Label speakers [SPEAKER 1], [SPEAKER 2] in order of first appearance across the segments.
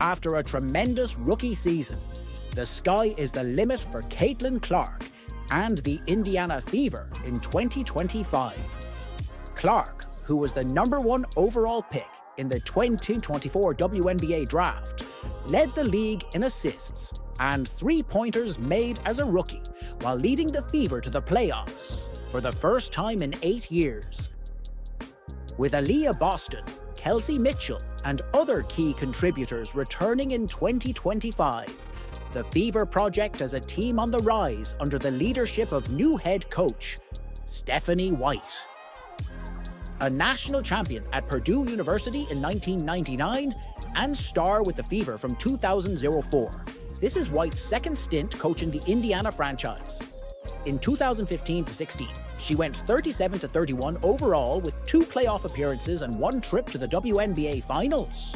[SPEAKER 1] After a tremendous rookie season, the sky is the limit for Caitlyn Clark and the Indiana Fever in 2025. Clark, who was the #1 overall pick in the 2024 WNBA draft, led the league in assists and three-pointers made as a rookie, while leading the Fever to the playoffs for the first time in 8 years. With Aaliyah Boston, Kelsey Micthel, and other key contributors returning in 2025, the Fever project as a team on the rise under the leadership of new head coach Stephanie White. A national champion at Purdue University in 1999 and star with the Fever from 2004. This is White's second stint coaching the Indiana franchise. In 2015-16, she went 37-31 overall with 2 playoff appearances and 1 trip to the WNBA Finals.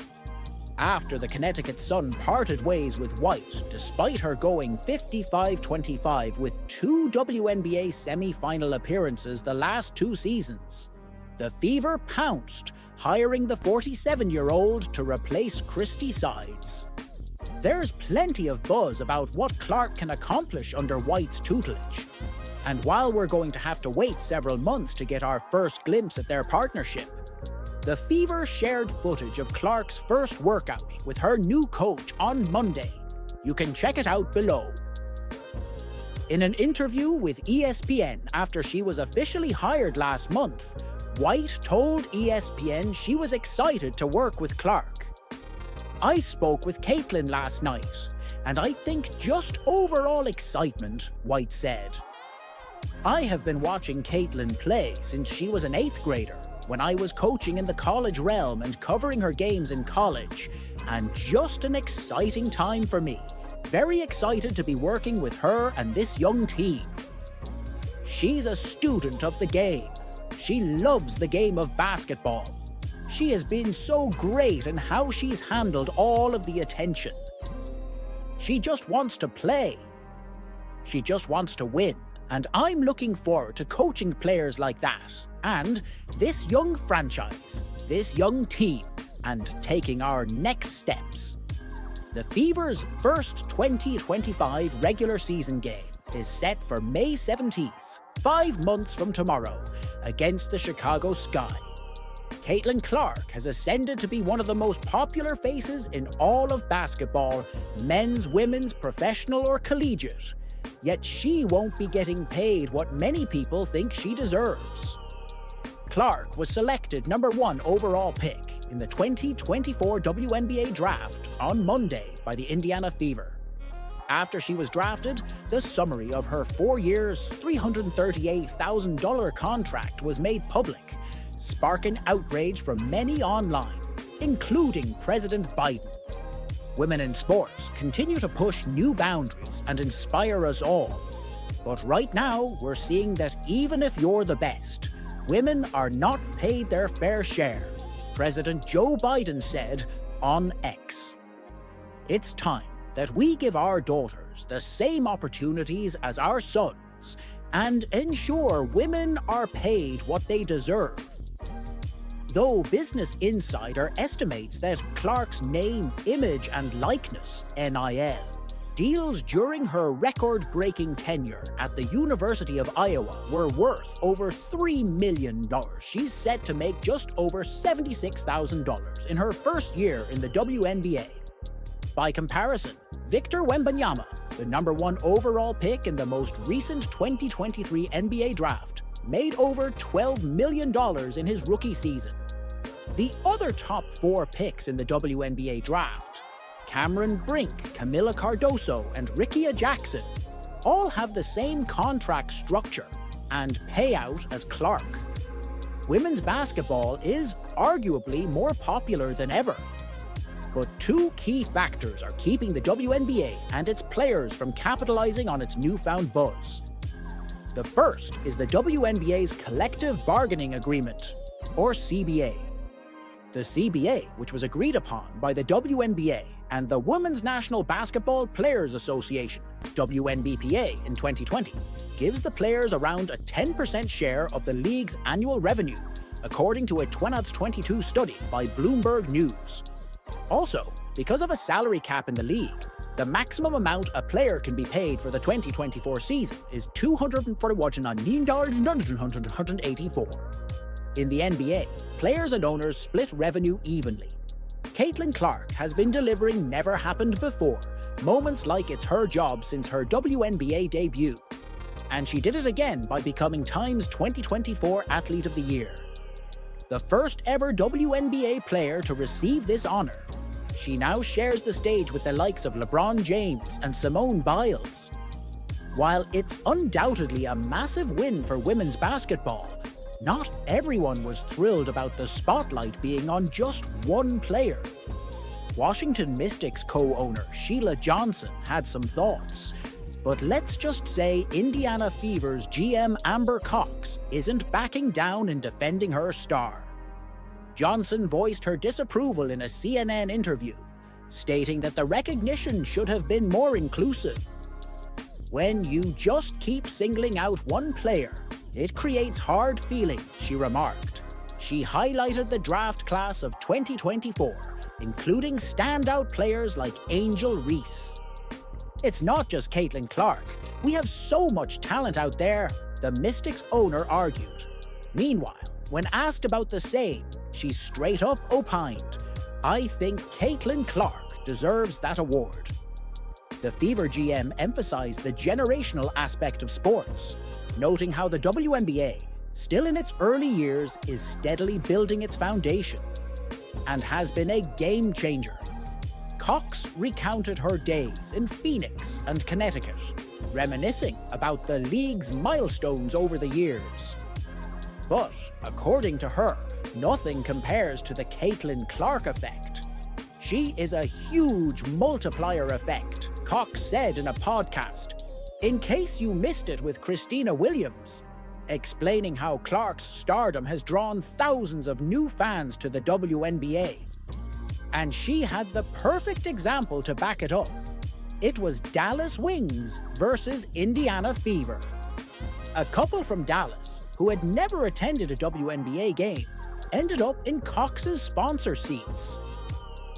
[SPEAKER 1] After the Connecticut Sun parted ways with White, despite her going 55-25 with 2 WNBA semi-final appearances the last 2 seasons, the Fever pounced, hiring the 47-year-old to replace Christy Sides. There's plenty of buzz about what Clark can accomplish under White's tutelage. And while we're going to have to wait several months to get our first glimpse at their partnership, the Fever shared footage of Clark's first workout with her new coach on Monday. You can check it out below. In an interview with ESPN after she was officially hired last month, White told ESPN she was excited to work with Clark. "I spoke with Caitlyn last night, and I think just overall excitement," White said. "I have been watching Caitlyn play since she was an 8th grader, when I was coaching in the college realm and covering her games in college, and just an exciting time for me. Very excited to be working with her and this young team. She's a student of the game. She loves the game of basketball. She has been so great in how she's handled all of the attention. She just wants to play. She just wants to win, and I'm looking forward to coaching players like that, and this young franchise, this young team, and taking our next steps." The Fever's first 2025 regular season game is set for May 17th, 5 months from tomorrow, against the Chicago Sky. Caitlyn Clark has ascended to be one of the most popular faces in all of basketball, men's, women's, professional or collegiate, yet she won't be getting paid what many people think she deserves. Clark was selected #1 overall pick in the 2024 WNBA draft on Monday by the Indiana Fever. After she was drafted, the summary of her 4 years, $338,000 contract was made public, sparking outrage from many online, including President Biden. Women in sports continue to push new boundaries and inspire us all. But right now, we're seeing that even if you're the best, women are not paid their fair share, President Joe Biden said on X. "It's time that we give our daughters the same opportunities as our sons and ensure women are paid what they deserve." Though Business Insider estimates that Clark's name, image, and likeness, NIL, deals during her record-breaking tenure at the University of Iowa were worth over $3 million, she's set to make just over $76,000 in her first year in the WNBA. By comparison, Victor Wembanyama, the #1 overall pick in the most recent 2023 NBA draft, made over $12 million in his rookie season. The other top 4 picks in the WNBA draft, Cameron Brink, Camila Cardoso, and Rickea Jackson, all have the same contract structure and payout as Clark. Women's basketball is arguably more popular than ever. But 2 key factors are keeping the WNBA and its players from capitalizing on its newfound buzz. The first is the WNBA's Collective Bargaining Agreement, or CBA. The CBA, which was agreed upon by the WNBA and the Women's National Basketball Players Association, WNBPA, in 2020, gives the players around a 10% share of the league's annual revenue, according to a 2022 study by Bloomberg News. Also, Because of a salary cap in the league, the maximum amount a player can be paid for the 2024 season is $241,984. In the NBA, players and owners split revenue evenly. Caitlyn Clark has been delivering never-happened-before moments like it's her job since her WNBA debut. And she did it again by becoming Time's 2024 Athlete of the Year. The first ever WNBA player to receive this honor, she now shares the stage with the likes of LeBron James and Simone Biles. While it's undoubtedly a massive win for women's basketball, not everyone was thrilled about the spotlight being on just one player. Washington Mystics co-owner Sheila Johnson had some thoughts, but let's just say Indiana Fever's GM Amber Cox isn't backing down in defending her star. Johnson voiced her disapproval in a CNN interview, stating that the recognition should have been more inclusive. When you just keep singling out one player, it creates hard feelings, she remarked. She highlighted the draft class of 2024, including standout players like Angel Reese. It's not just Caitlyn Clark. We have so much talent out there, the Mystics owner argued. Meanwhile, when asked about the same, she straight up opined, "I think Caitlyn Clark deserves that award." The Fever GM emphasized the generational aspect of sports, noting how the WNBA, still in its early years, is steadily building its foundation and has been a game changer. Cox recounted her days in Phoenix and Connecticut, reminiscing about the league's milestones over the years. But, according to her, nothing compares to the Caitlyn Clark effect. She is a huge multiplier effect, Cox said in a podcast, in case you missed it with Christina Williams, explaining how Clark's stardom has drawn thousands of new fans to the WNBA. And she had the perfect example to back it up. It was Dallas Wings versus Indiana Fever. A couple from Dallas, who had never attended a WNBA game, ended up in Cox's sponsor seats.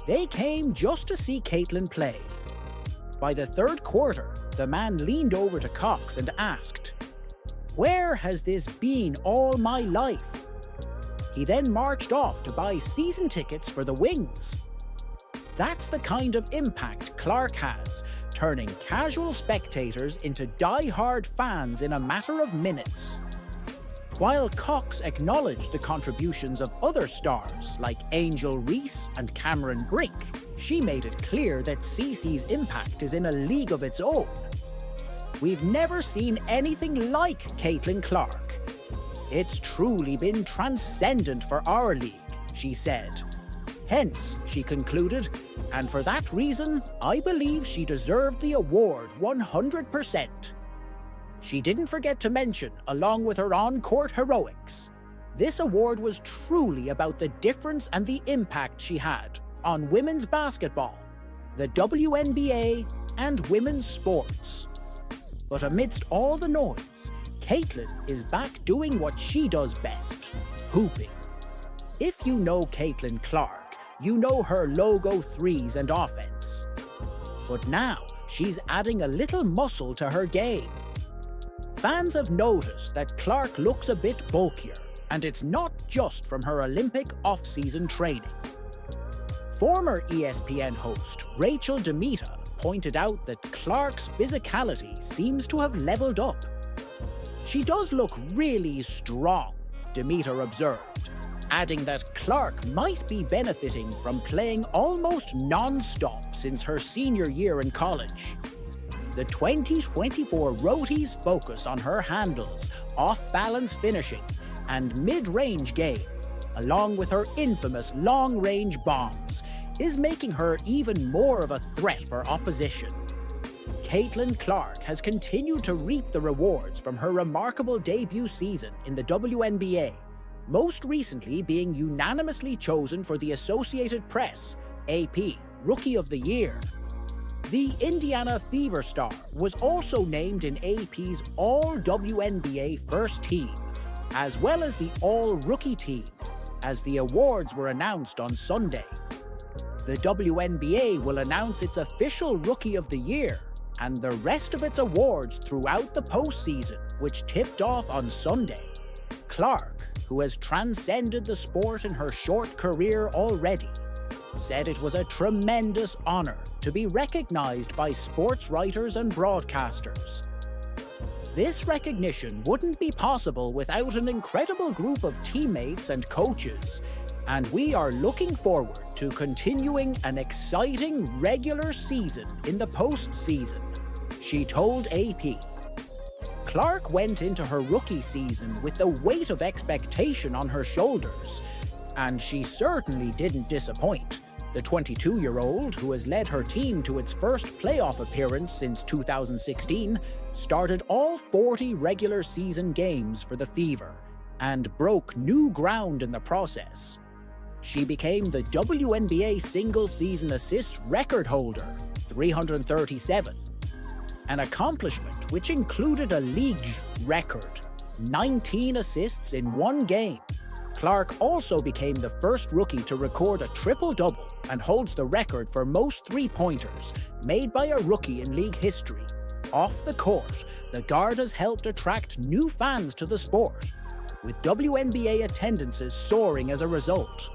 [SPEAKER 1] They came just to see Caitlyn play. By the third quarter, the man leaned over to Cox and asked, "Where has this been all my life?" He then marched off to buy season tickets for the Wings. That's the kind of impact Clark has, turning casual spectators into die-hard fans in a matter of minutes. While Cox acknowledged the contributions of other stars like Angel Reese and Cameron Brink, she made it clear that CeCe's impact is in a league of its own. "We've never seen anything like Caitlyn Clark. It's truly been transcendent for our league," she said. Hence, she concluded, "and for that reason, I believe she deserved the award 100%. She didn't forget to mention, along with her on-court heroics, this award was truly about the difference and the impact she had on women's basketball, the WNBA, and women's sports. But amidst all the noise, Caitlyn is back doing what she does best, hooping. If you know Caitlyn Clark, you know her logo threes and offense. But now, she's adding a little muscle to her game. Fans have noticed that Clark looks a bit bulkier, and it's not just from her Olympic off-season training. Former ESPN host Rachel Demita pointed out that Clark's physicality seems to have leveled up. "She does look really strong," Demita observed, adding that Clark might be benefiting from playing almost non-stop since her senior year in college. The 2024 Roties focus on her handles, off-balance finishing, and mid-range game, along with her infamous long-range bombs, is making her even more of a threat for opposition. Caitlyn Clark has continued to reap the rewards from her remarkable debut season in the WNBA, most recently being unanimously chosen for the Associated Press, AP, Rookie of the Year. The Indiana Fever star was also named in AP's All-WNBA First Team, as well as the All-Rookie Team, as the awards were announced on Sunday. the WNBA will announce its official Rookie of the Year and the rest of its awards throughout the postseason, which tipped off on Sunday. Clark, who has transcended the sport in her short career already, said it was a tremendous honor to be recognized by sports writers and broadcasters. This recognition wouldn't be possible without an incredible group of teammates and coaches, and we are looking forward to continuing an exciting regular season in the postseason, she told AP. Clark went into her rookie season with the weight of expectation on her shoulders, and she certainly didn't disappoint. The 22-year-old, who has led her team to its first playoff appearance since 2016, started all 40 regular season games for the Fever and broke new ground in the process. She became the WNBA single-season assists record holder, 337, an accomplishment which included a league record, 19 assists in one game. Clark also became the first rookie to record a triple-double and holds the record for most three-pointers made by a rookie in league history. Off the court, the guard has helped attract new fans to the sport, with WNBA attendances soaring as a result.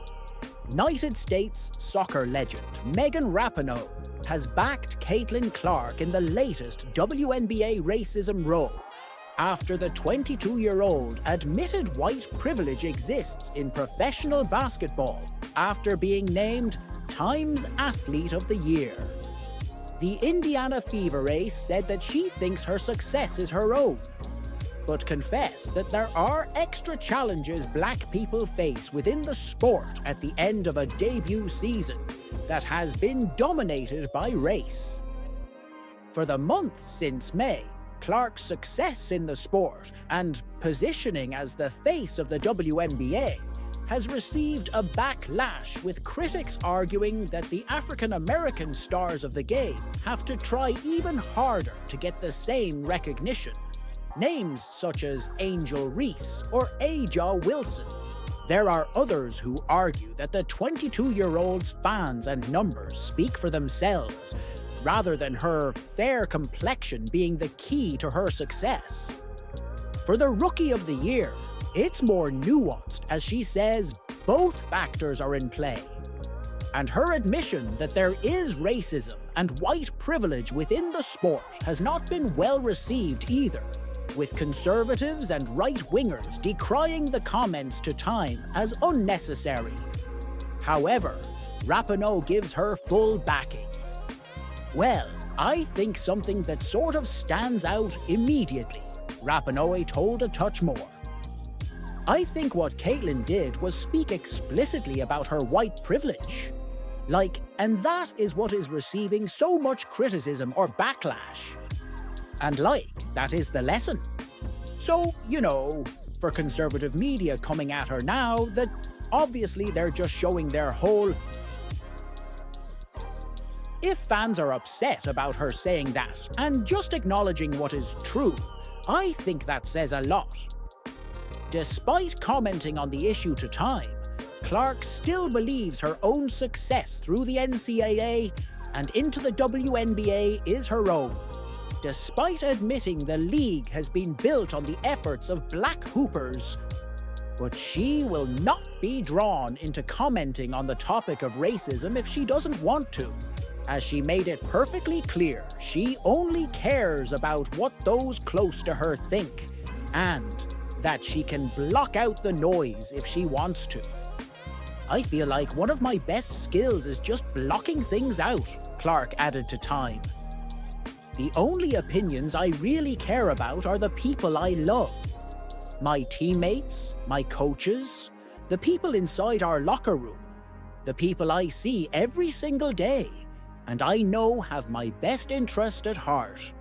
[SPEAKER 1] United States soccer legend Megan Rapinoe has backed Caitlyn Clark in the latest WNBA racism row, after the 22-year-old admitted white privilege exists in professional basketball after being named Times Athlete of the Year. The Indiana Fever ace said that she thinks her success is her own, but confessed that there are extra challenges black people face within the sport at the end of a debut season that has been dominated by race. For the months since May, Clark's success in the sport and positioning as the face of the WNBA has received a backlash, with critics arguing that the African-American stars of the game have to try even harder to get the same recognition. Names such as Angel Reese or Aja Wilson. There are others who argue that the 22-year-old's fans and numbers speak for themselves, rather than her fair complexion being the key to her success. For the Rookie of the Year, it's more nuanced, as she says both factors are in play. And her admission that there is racism and white privilege within the sport has not been well received either, with conservatives and right-wingers decrying the comments to Time as unnecessary. However, Rapinoe gives her full backing. Well, I think something that sort of stands out immediately, Rapinoe told A Touch More. I think what Caitlyn did was speak explicitly about her white privilege. And that is what is receiving so much criticism or backlash. And that is the lesson. So, for conservative media coming at her now, that obviously they're just showing their whole... If fans are upset about her saying that and just acknowledging what is true, I think that says a lot. Despite commenting on the issue to Time, Clark still believes her own success through the NCAA and into the WNBA is her own, despite admitting the league has been built on the efforts of black hoopers. But she will not be drawn into commenting on the topic of racism if she doesn't want to, as she made it perfectly clear she only cares about what those close to her think, and that she can block out the noise if she wants to. I feel like one of my best skills is just blocking things out, Clark added to Time. The only opinions I really care about are the people I love. My teammates, my coaches, the people inside our locker room, the people I see every single day, and I know have my best interest at heart.